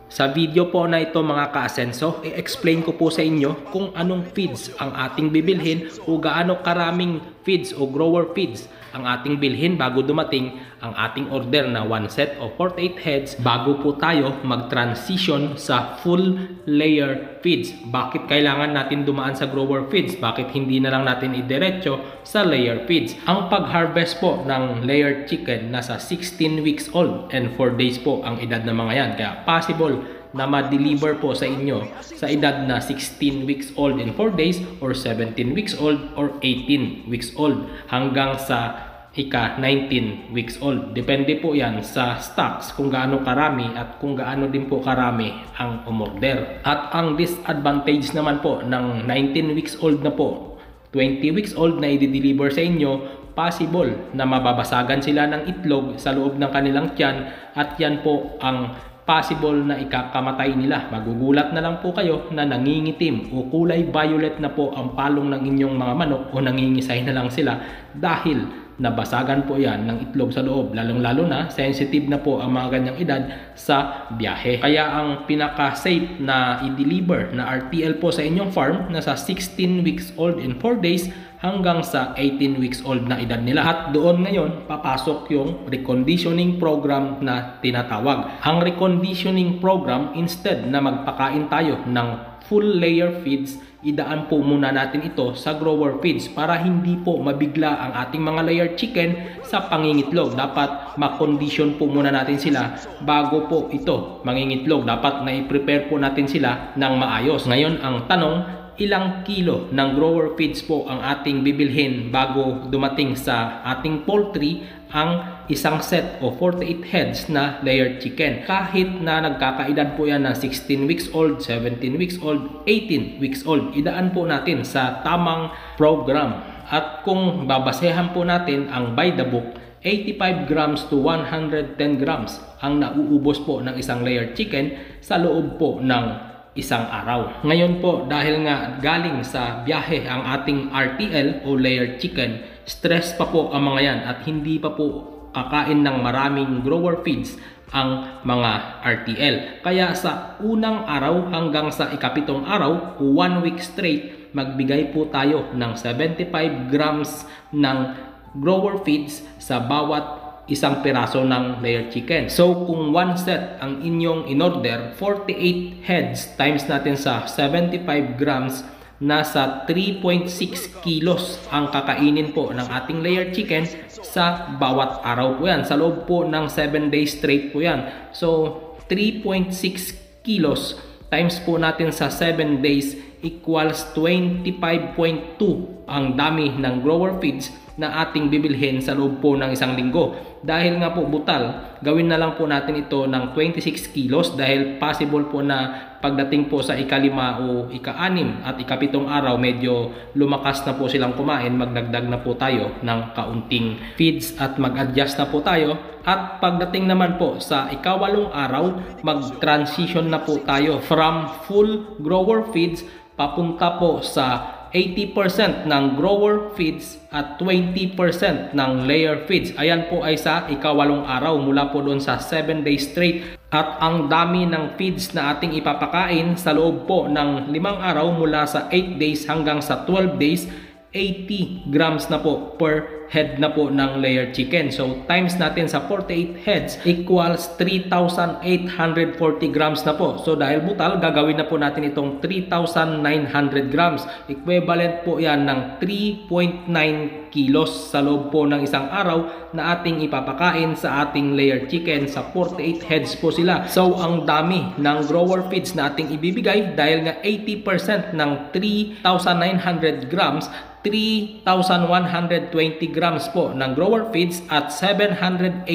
Sa video po na ito mga ka-asenso, i-explain ko po sa inyo kung anong feeds ang ating bibilhin o gaano karaming feeds o grower feeds ang ating bilhin bago dumating ang ating order na 1 set of 48 heads bago po tayo mag-transition sa full layer feeds. Bakit kailangan natin dumaan sa grower feeds? Bakit hindi na lang natin idiretso sa layer feeds? Ang pag-harvest po ng layer chicken nasa 16 weeks old and 4 days po ang edad ng mga yan. Kaya possible na ma-deliver po sa inyo sa edad na 16 weeks old in 4 days or 17 weeks old or 18 weeks old hanggang sa ika 19 weeks old. Depende po yan sa stocks kung gaano karami at kung gaano din po karami ang umorder. At ang disadvantage naman po ng 19 weeks old na po, 20 weeks old na i-deliver sa inyo, possible na mababasagan sila ng itlog sa loob ng kanilang tiyan at yan po ang possible na ikakamatay nila. Magugulat na lang po kayo na nangingitim o kulay violet na po ang palong ng inyong mga manok o nangingisay na lang sila dahil nabasagan po yan ng itlog sa loob. Lalong-lalo na sensitive na po ang mga ganyang edad sa biyahe. Kaya ang pinaka-safe na i-deliver na RTL po sa inyong farm nasa 16 weeks old in 4 days hanggang sa 18 weeks old na edad nila. At doon ngayon papasok yung reconditioning program na tinatawag. Ang reconditioning program, instead na magpakain tayo ng full layer feeds, idaan po muna natin ito sa grower feeds para hindi po mabigla ang ating mga layer chicken sa pangingitlog. Dapat ma-condition po muna natin sila bago po ito mangingitlog. Dapat na-prepare po natin sila ng maayos. Ngayon ang tanong, ilang kilo ng grower feeds po ang ating bibilhin bago dumating sa ating poultry ang isang set o 48 heads na layer chicken. Kahit na nagkakaedad po yan na 16 weeks old, 17 weeks old, 18 weeks old, idaan po natin sa tamang program. At kung babasehan po natin ang by the book, 85 grams to 110 grams ang nauubos po ng isang layer chicken sa loob po ng isang araw. Ngayon po, dahil nga galing sa biyahe ang ating RTL o layer chicken, stress pa po ang mga yan at hindi pa po kakain ng maraming grower feeds ang mga RTL. Kaya sa unang araw hanggang sa ikapitong araw, 1 week straight, magbigay po tayo ng 75 grams ng grower feeds sa bawat isang piraso ng layer chicken. So kung 1 set ang inyong in-order, 48 heads times natin sa 75 grams, nasa 3.6 kilos ang kakainin po ng ating layer chicken sa bawat araw po yan. Sa loob po ng 7 days straight po yan. So 3.6 kilos times po natin sa 7 days equals 25.2 ang dami ng grower feeds na ating bibilhin sa loob po ng isang linggo. Dahil nga po butal, gawin na lang po natin ito ng 26 kilos dahil possible po na pagdating po sa ika-5 o ika-6 at ika-7 araw medyo lumakas na po silang kumain, magdagdag na po tayo ng kaunting feeds at mag-adjust na po tayo. At pagdating naman po sa ika-8 araw, mag-transition na po tayo from full grower feeds papunta po sa 80% ng grower feeds at 20% ng layer feeds. Ayan po ay sa ika-8 araw mula po doon sa 7 days straight. At ang dami ng feeds na ating ipapakain sa loob po ng 5 araw mula sa 8 days hanggang sa 12 days, 80 grams na po per head na po ng layer chicken. So times natin sa 48 heads equals 3,840 grams na po. So dahil butal, gagawin na po natin itong 3,900 grams. Equivalent po yan ng 3.9 kilos sa loob po ng isang araw na ating ipapakain sa ating layer chicken. Sa 48 heads po sila. So ang dami ng grower feeds na ating ibibigay dahil nga 80% ng 3,900 grams, 3,120 grams po ng grower feeds at 780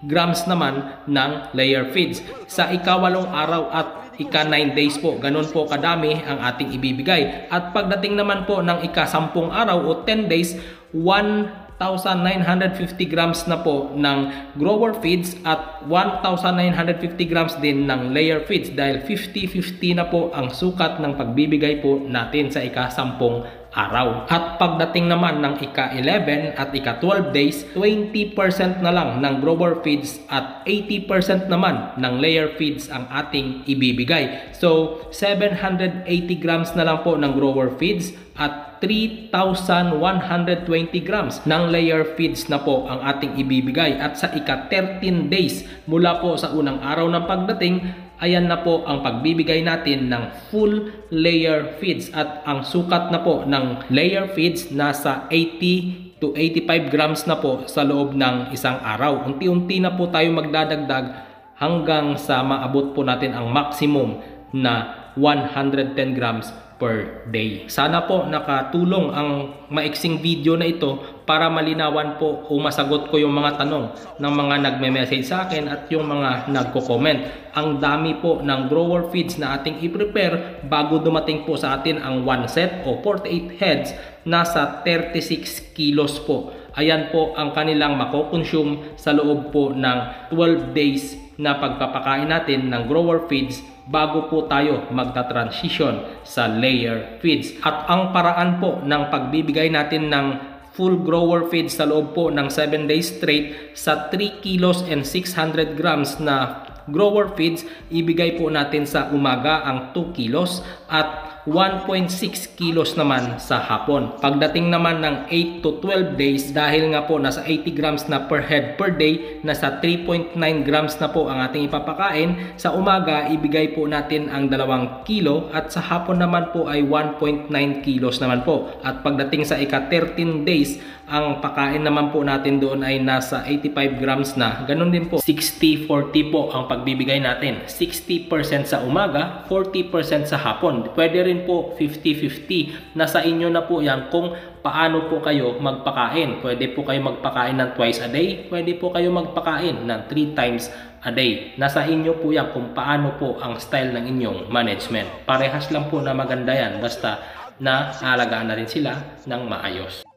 grams naman ng layer feeds. Sa ika-8 araw at ika-9 days po, ganun po kadami ang ating ibibigay. At pagdating naman po ng ika-10 araw o 10 days, 1,950 grams na po ng grower feeds at 1,950 grams din ng layer feeds dahil 50-50 na po ang sukat ng pagbibigay po natin sa ika-10 araw. At pagdating naman ng ika-11 at ika-12 days, 20% na lang ng grower feeds at 80% naman ng layer feeds ang ating ibibigay. So 780 grams na lang po ng grower feeds at 3,120 grams ng layer feeds na po ang ating ibibigay. At sa ika-13 days mula po sa unang araw ng pagdating, ayan na po ang pagbibigay natin ng full layer feeds. At ang sukat na po ng layer feeds nasa 80 to 85 grams na po sa loob ng isang araw. Unti-unti na po tayo magdadagdag hanggang sa maabot po natin ang maximum na 110 grams per day. Sana po nakatulong ang maiksing video na ito para malinawan po o masagot ko yung mga tanong ng mga nagme-message sa akin at yung mga nagko-comment. Ang dami po ng grower feeds na ating i-prepare bago dumating po sa atin ang 1 set o 48 heads, nasa 36 kilos po. Ayan po ang kanilang mako-consume sa loob po ng 12 days na pagpapakain natin ng grower feeds bago po tayo magta-transition sa layer feeds. At ang paraan po ng pagbibigay natin ng full grower feeds sa loob po ng 7 days straight sa 3 kilos and 600 grams na grower feeds, ibigay po natin sa umaga ang 2 kilos at 1.6 kilos naman sa hapon. Pagdating naman ng 8 to 12 days, dahil nga po nasa 80 grams na per head per day, nasa 3.9 grams na po ang ating ipapakain. Sa umaga, ibigay po natin ang 2 kilo at sa hapon naman po ay 1.9 kilos naman po. At pagdating sa ika-13 days, ang pakain naman po natin doon ay nasa 85 grams na. Ganon din po, 60-40 po ang pagbibigay natin. 60% sa umaga, 40% sa hapon. Pwede rin po 50-50. Nasa inyo na po yan kung paano po kayo magpakain. Pwede po kayo magpakain ng twice a day. Pwede po kayo magpakain ng 3 times a day. Nasa inyo po yan kung paano po ang style ng inyong management. Parehas lang po na maganda yan basta na alagaan na rin sila ng maayos.